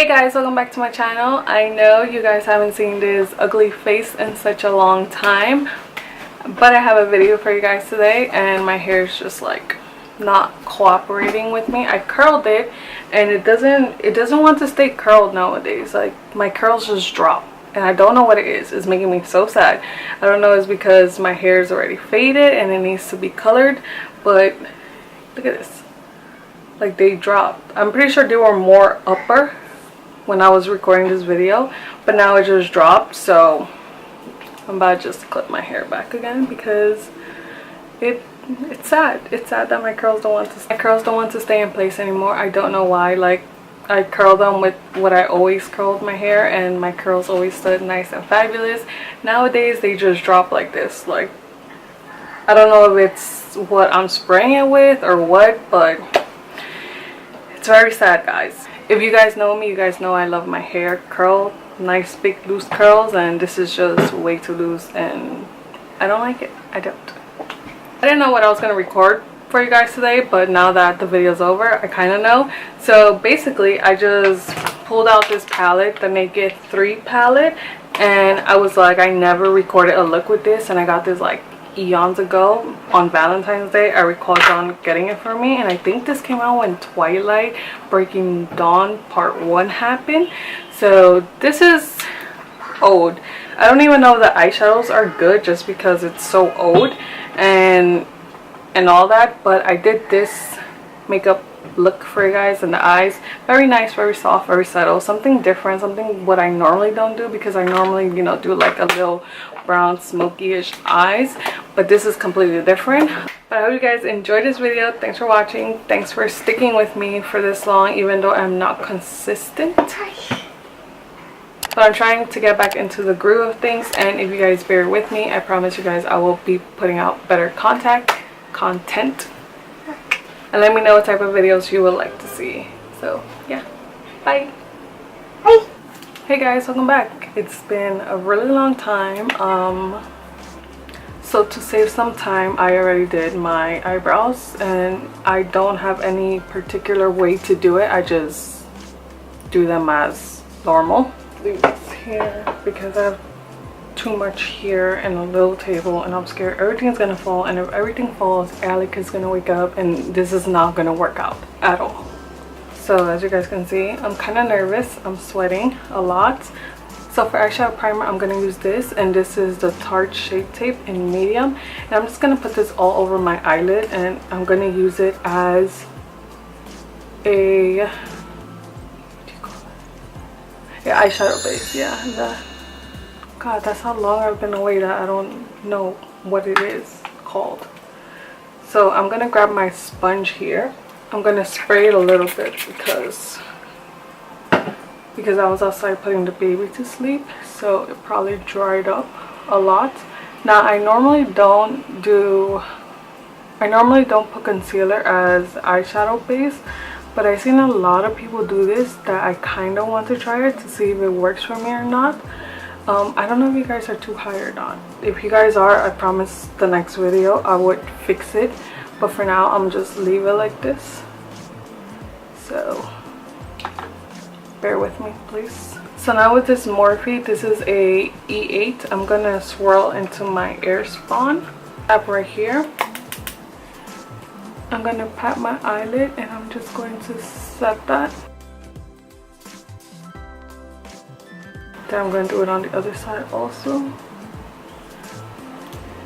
Hey guys, welcome back to my channel. I know you guys haven't seen this ugly face in such a long time, but I have a video for you guys today and my hair is just like not cooperating with me. I curled it and it doesn't want to stay curled nowadays. Like my curls just drop and I don't know what it is. It's making me so sad. I don't know if it's because my hair is already faded and it needs to be colored, but look at this. Like they dropped. I'm pretty sure they were more upper when I was recording this video, but now it just dropped, so I'm about to just clip my hair back again because it's sad. It's sad that my curls don't want to stay in place anymore. I don't know why. Like I curled them with what I always curled my hair and my curls always stood nice and fabulous. Nowadays they just drop like this. Like I don't know if it's what I'm spraying it with or what, but it's very sad, guys. If you guys know me, you guys know I love my hair curled, nice big loose curls, and this is just way too loose and I don't like it. I didn't know what I was going to record for you guys today, but now that the video's over, I kind of know. So basically I just pulled out this palette, the Naked 3 palette, and I was like, I never recorded a look with this, and I got this like eons ago on Valentine's Day. I recall John getting it for me, and I think this came out when Twilight Breaking Dawn Part 1 happened. So this is old. I don't even know if the eyeshadows are good just because it's so old and all that, but I did this makeup look for you guys in the eyes. Very nice, very soft, very subtle, something different, something what I normally don't do, because I normally, you know, do like a little brown smoky-ish eyes, but this is completely different. But I hope you guys enjoyed this video. Thanks for watching. Thanks for sticking with me for this long, even though I'm not consistent, but I'm trying to get back into the groove of things. And if you guys bear with me, I promise you guys I will be putting out better content, and let me know what type of videos you would like to see. So yeah, bye. Bye. Hey guys, welcome back. It's been a really long time. So to save some time, I already did my eyebrows, and I don't have any particular way to do it. I just do them as normal. Leave this here because I have too much here and a little table, and I'm scared everything's gonna fall, and if everything falls, Alec is gonna wake up and this is not gonna work out at all. So as you guys can see, I'm kind of nervous. I'm sweating a lot. So for eyeshadow primer, I'm gonna use this, and this is the Tarte Shape Tape in medium, and I'm just gonna put this all over my eyelid, and I'm gonna use it as a, what do you call it? Yeah, eyeshadow base. Yeah, God, that's how long I've been away that I don't know what it is called. So I'm gonna grab my sponge here. I'm gonna spray it a little bit because I was outside putting the baby to sleep, so it probably dried up a lot. Now I normally don't put concealer as eyeshadow base, but I've seen a lot of people do this that I kind of want to try it to see if it works for me or not. I don't know if you guys are too high or not. If you guys are, I promise the next video I would fix it, but for now I'm just leave it like this. So bear with me, please. So now with this Morphe, this is a E8. I'm gonna swirl into my air spawn. Tap right here. I'm gonna pat my eyelid and I'm just going to set that. Then I'm going to do it on the other side also.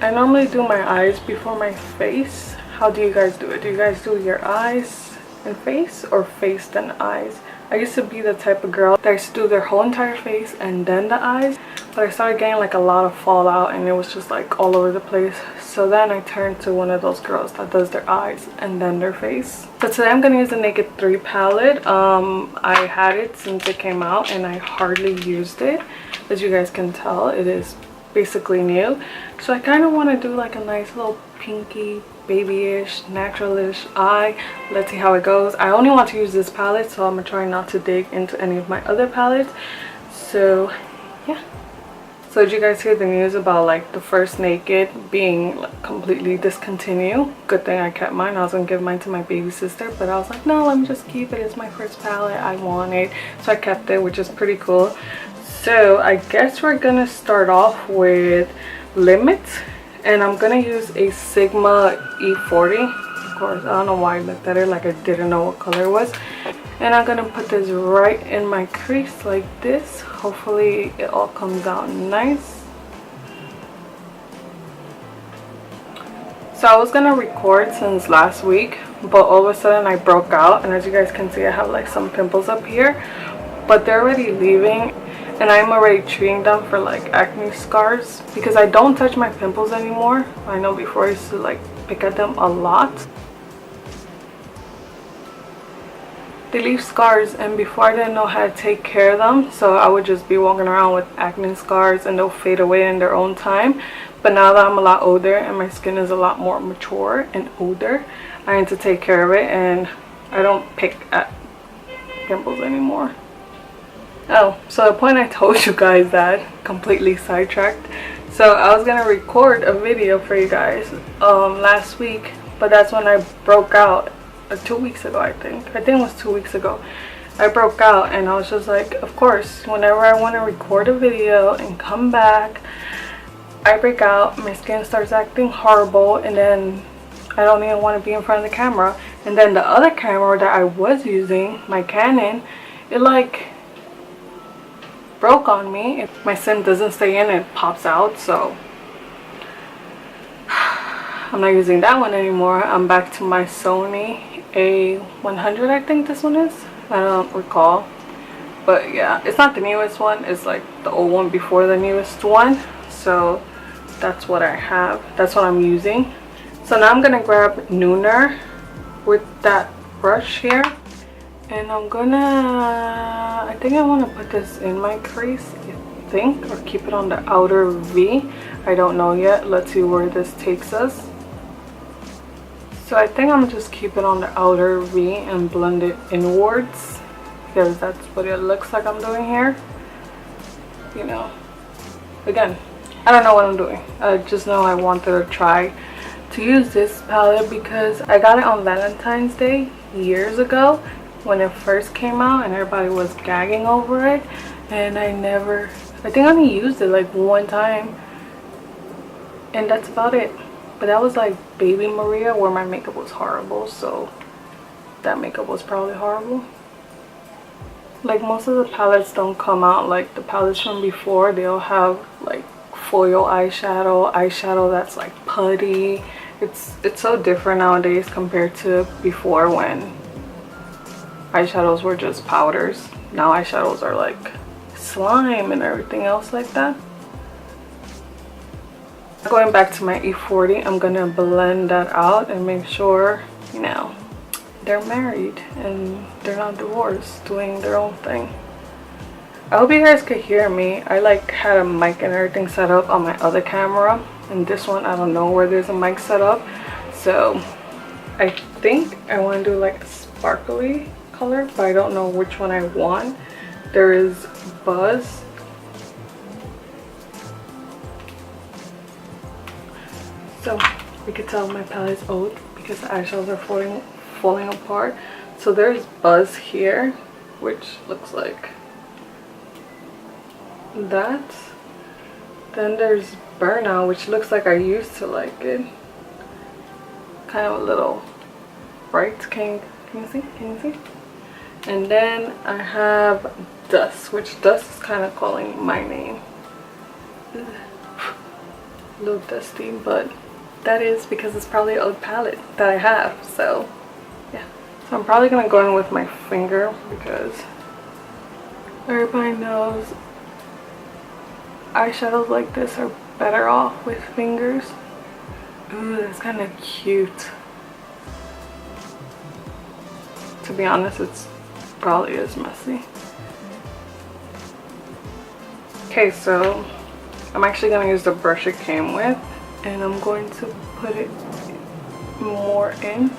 I normally do my eyes before my face. How do you guys do it? Do you guys do your eyes and face, or face then eyes? I used to be the type of girl that used to do their whole entire face and then the eyes, but I started getting like a lot of fallout and it was just like all over the place. So then I turned to one of those girls that does their eyes and then their face. So today I'm gonna use the Naked 3 palette. I had it since it came out and I hardly used it. As you guys can tell, it is basically new. So I kind of want to do like a nice little pinky, babyish, naturalish eye. Let's see how it goes. I only want to use this palette, so I'm gonna try not to dig into any of my other palettes. So yeah, so So did you guys hear the news about like the First Naked being like completely discontinued? Good thing I kept mine. I was gonna give mine to my baby sister, but I was like, no, let me just keep it. It's my first palette. I want it. So I kept it, which is pretty cool. So I guess we're gonna start off with Limit, and I'm gonna use a Sigma E40. Of course, I don't know why I looked at it like I didn't know what color it was. And I'm gonna put this right in my crease like this. Hopefully it all comes out nice. So I was gonna record since last week, but all of a sudden I broke out, and as you guys can see, I have like some pimples up here, but they're already leaving, and I'm already treating them for like acne scars because I don't touch my pimples anymore. I know before I used to like pick at them a lot. They leave scars, and before I didn't know how to take care of them, so I would just be walking around with acne scars and they'll fade away in their own time. But now that I'm a lot older and my skin is a lot more mature and older, I need to take care of it, and I don't pick at pimples anymore. Oh, so the point I told you guys that, completely sidetracked. So I was gonna record a video for you guys last week, but that's when I broke out. 2 weeks ago, I think it was 2 weeks ago. I broke out, and I was just like, of course, whenever I want to record a video and come back, I break out, my skin starts acting horrible, and then I don't even want to be in front of the camera. And then the other camera that I was using, my Canon, it like broke on me. If my sim doesn't stay in, it pops out. So I'm not using that one anymore. I'm back to my Sony A100, I think this one is. I don't recall, but yeah, it's not the newest one. It's like the old one before the newest one. So that's what I have. That's what I'm using. So now I'm gonna grab Nooner with that brush here, and I'm gonna, I think I want to put this in my crease, I think, or keep it on the outer V. I don't know yet. Let's see where this takes us. So I think I'm just keep it on the outer V and blend it inwards, because that's what it looks like I'm doing here. You know, again, I don't know what I'm doing. I just know I wanted to try to use this palette because I got it on Valentine's Day years ago when it first came out, and everybody was gagging over it, and I think I only used it like one time, and that's about it. But that was like Baby Maria, where my makeup was horrible, so that makeup was probably horrible. Like most of the palettes don't come out like the palettes from before. They'll have like foil eyeshadow that's like putty. It's so different nowadays compared to before when eyeshadows were just powders. Now eyeshadows are like slime and everything else like that. Going back to my E40, I'm gonna blend that out and make sure, you know, they're married and they're not divorced, doing their own thing. I hope you guys could hear me. I like had a mic and everything set up on my other camera, and this one I don't know where there's a mic set up. So I think I want to do like a sparkly color, but I don't know which one I want. There is Buzz. So we could tell my palette is old because the eyeshadows are falling apart. So there's Buzz here, which looks like that. Then there's Burnout, which looks like I used to like it. Kind of a little bright. Can you see? Can you see? And then I have Dust, which Dust is kind of calling my name. A little dusty, but that is because it's probably an old palette that I have. So yeah, so I'm probably gonna go in with my finger because everybody knows eyeshadows like this are better off with fingers. Ooh, that's kind of cute. To be honest, it's probably is messy. Okay, so I'm actually gonna use the brush it came with, and I'm going to put it more in.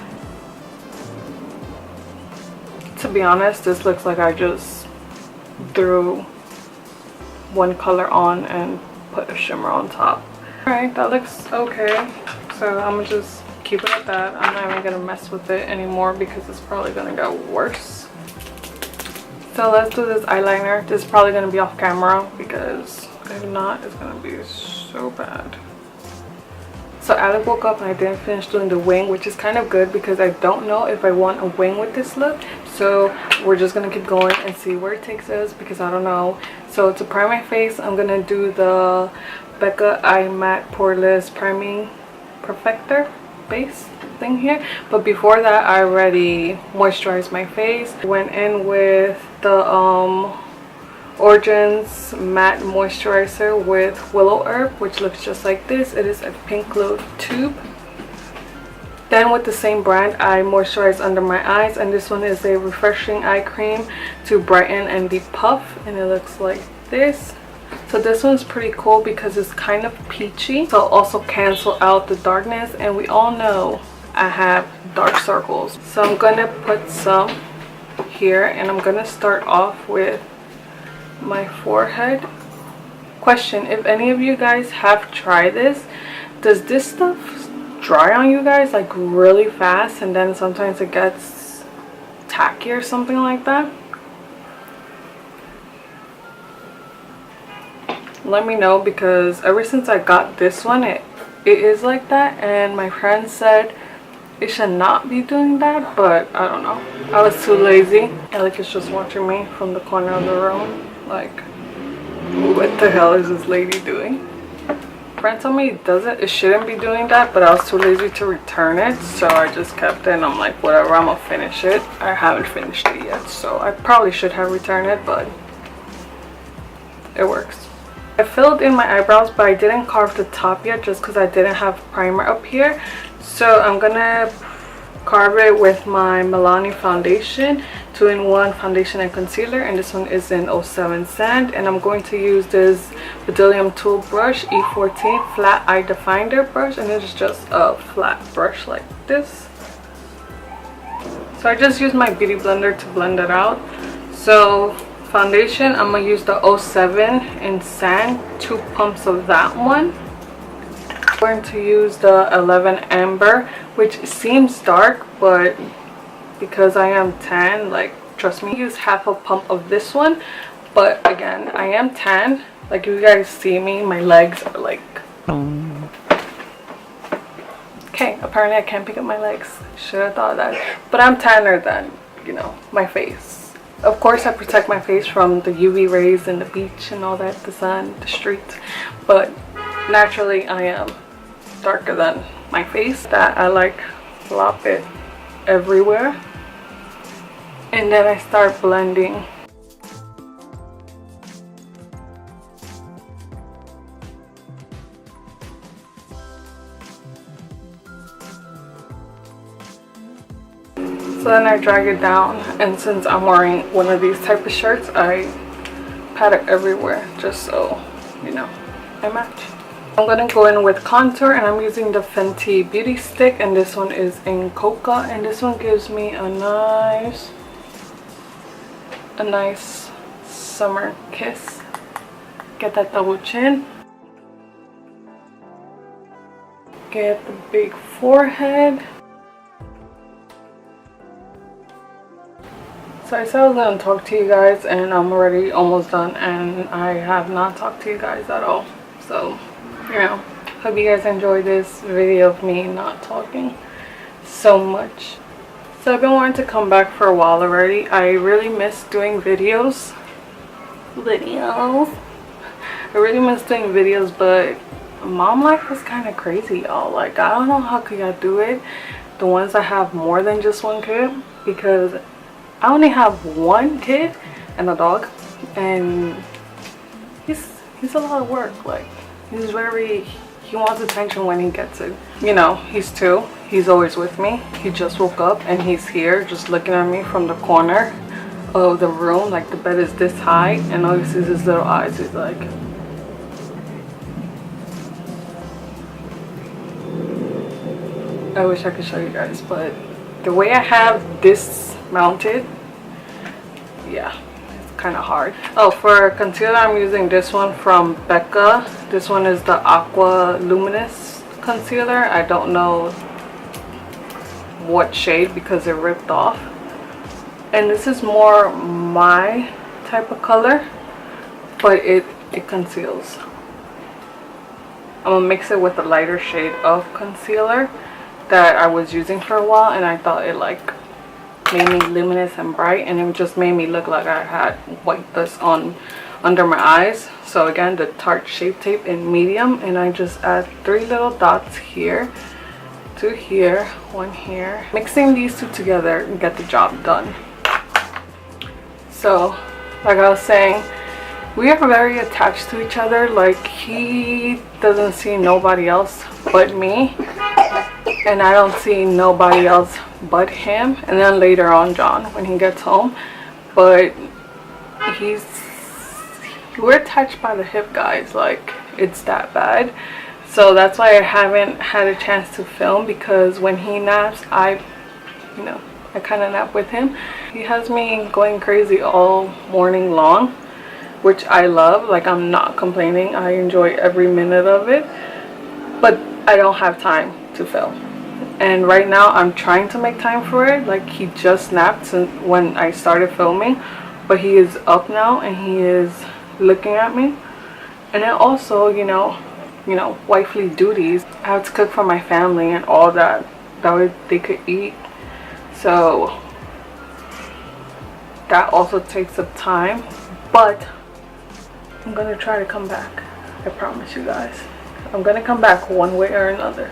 To be honest, this looks like I just threw one color on and put put a shimmer on top. Alright, that looks okay. So I'm gonna just keep it at that. I'm not even gonna mess with it anymore because it's probably gonna get worse. So let's do this eyeliner. This is probably gonna be off camera because if not, it's gonna be so bad. So Alec woke up and I didn't finish doing the wing, which is kind of good because I don't know if I want a wing with this look. So we're just gonna keep going and see where it takes us because I don't know. So to prime my face, I'm gonna do the BECCA Eye Matte Poreless Priming Perfector base thing here. But before that, I already moisturized my face. Went in with the Origins Matte Moisturizer with Willowherb, which looks just like this. It is a pink glow tube. Then with the same brand, I moisturized under my eyes, and this one is a refreshing eye cream to brighten and depuff, and it looks like this. So this one's pretty cool because it's kind of peachy, so also cancel out the darkness, and we all know I have dark circles. So I'm gonna put some here, and I'm gonna start off with my forehead. Question: if any of you guys have tried this, does this stuff dry on you guys like really fast and then sometimes it gets tacky or something like that? Let me know, because ever since I got this one it is like that, and my friend said it should not be doing that, but I don't know. I was too lazy. Alec is just watching me from the corner of the room like, what the hell is this lady doing? Friend told me it shouldn't be doing that, but I was too lazy to return it, so I just kept it, and I'm like, whatever, I'm gonna finish it. I haven't finished it yet, so I probably should have returned it, but it works. I filled in my eyebrows, but I didn't carve the top yet just because I didn't have primer up here. So I'm gonna carve it with my Milani foundation, 2-in-1 foundation and concealer, and this one is in 07 Sand, and I'm going to use this Bdellium Tool Brush E14 Flat Eye Definer brush, and it is just a flat brush like this. So I just used my beauty blender to blend it out. So foundation, I'm gonna use the 07 in Sand, 2 pumps of that one. I'm going to use the 11 Amber, which seems dark, but because I am tan, like, trust me, use half a pump of this one. But again, I am tan. Like, if you guys see me, my legs are like, okay, apparently I can't pick up my legs. Should have thought that. But I'm tanner than, you know, my face. Of course, I protect my face from the UV rays and the beach and all that, the sun, the streets, but naturally I am darker than my face. That I like flop it everywhere, and then I start blending. So then I drag it down, and since I'm wearing one of these type of shirts, I pat it everywhere just so, you know, I match. I'm gonna go in with contour, and I'm using the Fenty Beauty Stick, and this one is in Coca, and this one gives me a nice summer kiss. Get that double chin. Get the big forehead. So I said I was going to talk to you guys, and I'm already almost done, and I have not talked to you guys at all. So, you know, hope you guys enjoyed this video of me not talking so much. So I've been wanting to come back for a while already. I really miss doing videos. I really miss doing videos, but mom life is kind of crazy, y'all. Like, I don't know how could y'all do it, the ones that have more than just one kid, because I only have one kid and a dog, and he's a lot of work. Like, he wants attention when he gets it. You know, he's 2. He's always with me. He just woke up and he's here just looking at me from the corner of the room. Like, the bed is this high, and all he sees is his little eyes. He's like, I wish I could show you guys, but the way I have this mounted, yeah, it's kind of hard. Oh, for concealer I'm using this one from BECCA. This one is the Aqua Luminous concealer. I don't know what shade because it ripped off, and this is more my type of color, but it conceals. I'm gonna mix it with a lighter shade of concealer that I was using for a while, and I thought it like made me luminous and bright, and it just made me look like I had white dust on under my eyes. So again, the Tarte Shape Tape in medium, and I just add 3 little dots here, 2 here, 1 here. Mixing these 2 together and get the job done. So like I was saying, we are very attached to each other. Like, he doesn't see nobody else but me, and I don't see nobody else but him, and then later on John when he gets home. But we're attached by the hip, guys. Like, it's that bad. So that's why I haven't had a chance to film, because when he naps, I kind of nap with him. He has me going crazy all morning long, which I love. Like, I'm not complaining. I enjoy every minute of it, but I don't have time to film. And right now I'm trying to make time for it. Like, he just napped since when I started filming, but he is up now and he is looking at me. And then also, you know, wifely duties. I have to cook for my family and all that way they could eat. So that also takes up time, but I'm gonna try to come back. I promise you guys, I'm gonna come back one way or another.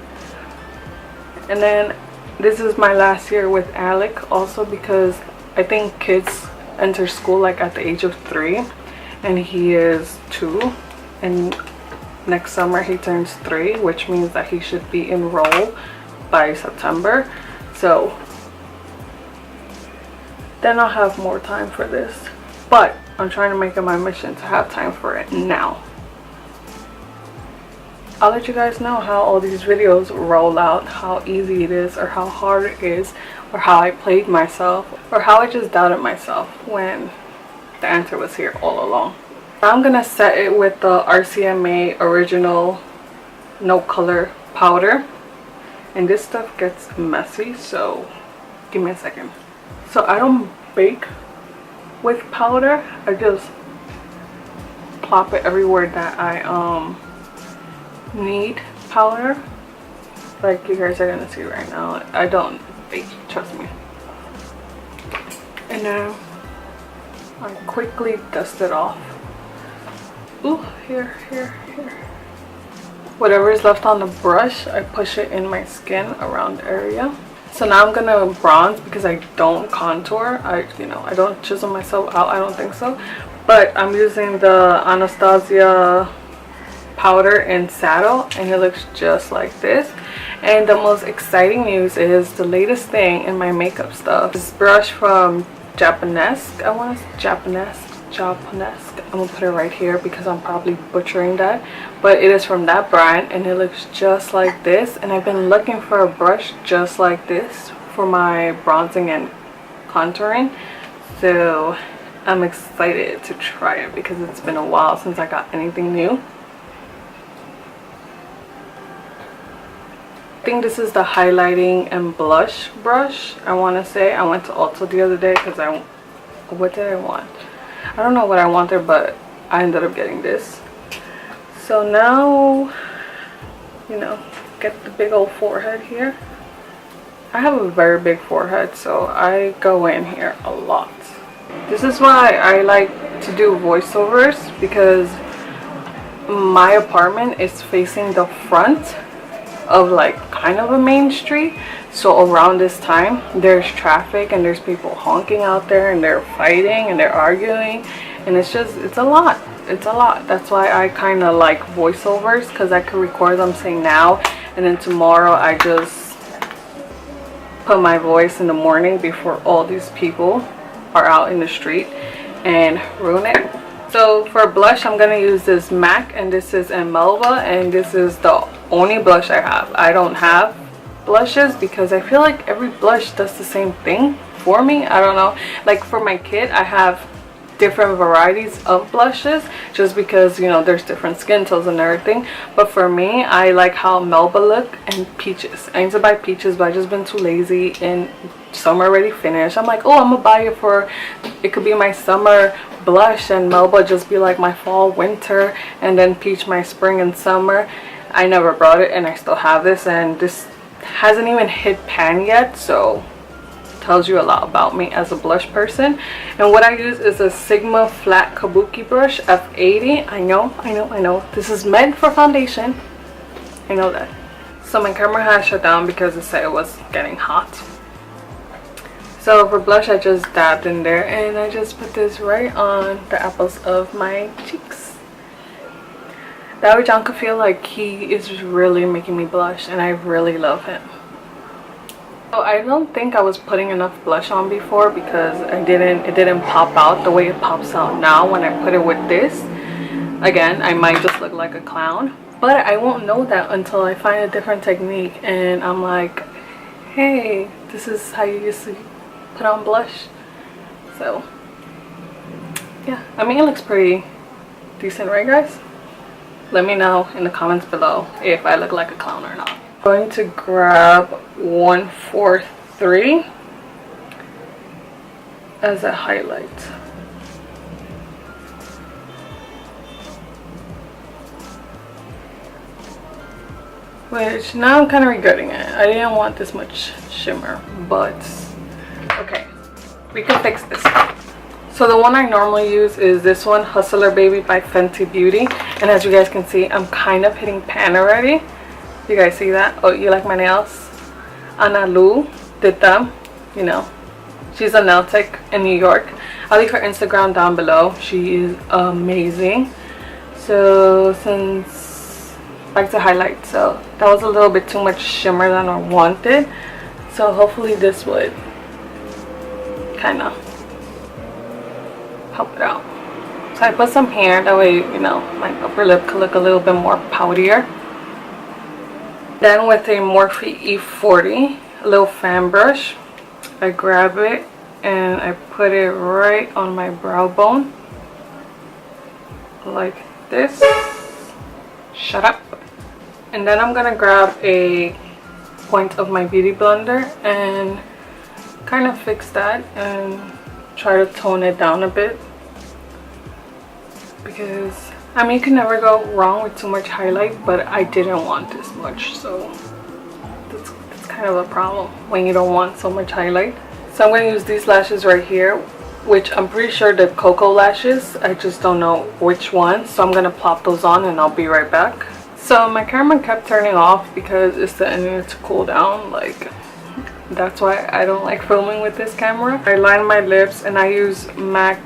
And then this is my last year with Alec also, because I think kids enter school like at the age of 3, and he is 2, and next summer he turns 3, which means that he should be enrolled by September. So then I'll have more time for this, but I'm trying to make it my mission to have time for it now. I'll let you guys know how all these videos roll out, how easy it is or how hard it is, or how I played myself, or how I just doubted myself when the answer was here all along. I'm gonna set it with the RCMA Original No Color powder, and this stuff gets messy, so give me a second. So I don't bake with powder, I just plop it everywhere that I need powder. Like you guys are gonna see right now, I don't bake, trust me. And then I quickly dust it off. Ooh, here. Whatever is left on the brush, I push it in my skin around the area. So now I'm gonna bronze, because I don't contour. I don't chisel myself out, I don't think so. But I'm using the Anastasia powder in Saddle, and it looks just like this. And the most exciting news is the latest thing in my makeup stuff. This brush from Japanesque, I'm gonna put it right here because I'm probably butchering that, but it is from that brand, and it looks just like this. And I've been looking for a brush just like this for my bronzing and contouring, so I'm excited to try it because it's been a while since I got anything new. I think this is the highlighting and blush brush. I want to say I went to Ulta the other day because what did I want? I don't know what I wanted, but I ended up getting this. So now, get the big old forehead here. I have a very big forehead, so I go in here a lot. This is why I like to do voiceovers, because my apartment is facing the front of like kind of a main street. So around this time there's traffic and there's people honking out there and they're fighting and they're arguing, and it's a lot. That's why I kind of like voiceovers, because I can record them saying now, and then tomorrow I just put my voice in the morning before all these people are out in the street and ruin it. So for blush, I'm gonna use this MAC, and this is in MELBA, and this is the only blush I have. I don't have blushes because I feel like every blush does the same thing for me. I don't know. Like for my kid, I have different varieties of blushes, just because, you know, there's different skin tones and everything. But for me, I like how Melba look and peaches. I need to buy peaches, but I just been too lazy, and some already finished. I'm like, oh, I'm gonna buy it for, it could be my summer blush, and Melba just be like my fall winter, and then peach my spring and summer. I never brought it, and I still have this, and this hasn't even hit pan yet, so tells you a lot about me as a blush person. And what I use is a Sigma flat kabuki brush, F80. I know this is meant for foundation, I know that. So my camera has shut down because it said it was getting hot. So for blush, I just dabbed in there, and I just put this right on the apples of my cheeks. That way John could feel like he is really making me blush, and I really love him. So I don't think I was putting enough blush on before, because it didn't pop out the way it pops out now when I put it with this. Again, I might just look like a clown, but I won't know that until I find a different technique, and I'm like, hey, this is how you used to put on blush. So yeah, I mean, it looks pretty decent, right guys? Let me know in the comments below if I look like a clown or not. I'm going to grab 143 as a highlight. Which now I'm kind of regretting it. I didn't want this much shimmer, but okay, we can fix this. So the one I normally use is this one, Hustler Baby by Fenty Beauty. And as you guys can see, I'm kind of hitting pan already. You guys see that? Oh, you like my nails? ALOE did them, you know. She's a nail tech in New York. I'll leave her Instagram down below. She is amazing. So since back to highlight, so that was a little bit too much shimmer than I wanted. So hopefully this would kind of help it out. So I put some here, that way, you know, my upper lip could look a little bit more powderier. Then with a Morphe E40, a little fan brush, I grab it and I put it right on my brow bone, like this. Shut up. And then I'm gonna grab a point of my beauty blender and kind of fix that and try to tone it down a bit, because I mean, you can never go wrong with too much highlight, but I didn't want this much, so that's kind of a problem when you don't want so much highlight. So I'm going to use these lashes right here, which I'm pretty sure they're Cocoa lashes. I just don't know which one, so I'm going to plop those on and I'll be right back. So my camera kept turning off because it's starting to cool down. Like, that's why I don't like filming with this camera. I line my lips and I use MAC,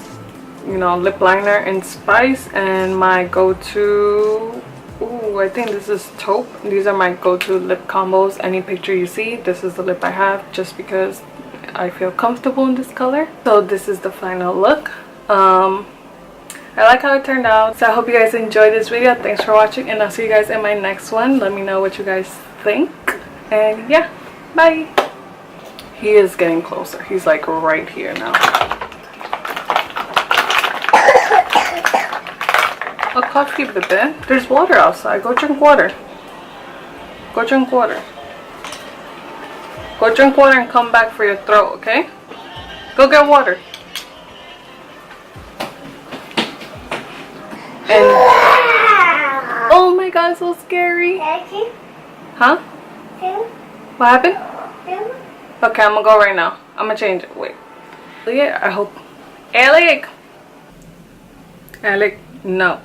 you know, lip liner in Spice, and my go-to, I think this is Taupe. These are my go-to lip combos. Any picture you see, this is the lip I have, just because I feel comfortable in this color. So this is the final look. I like how it turned out. So I hope you guys enjoyed this video. Thanks for watching, and I'll see you guys in my next one. Let me know what you guys think, and yeah, bye. He is getting closer. He's like right here now. A coffee, baby. There's water outside. Go drink water. Go drink water. Go drink water and come back for your throat, okay? Go get water. And oh my god, so scary. Huh? What happened? Okay, I'm gonna go right now. I'm gonna change it. Wait. Yeah, I hope. Alec, no.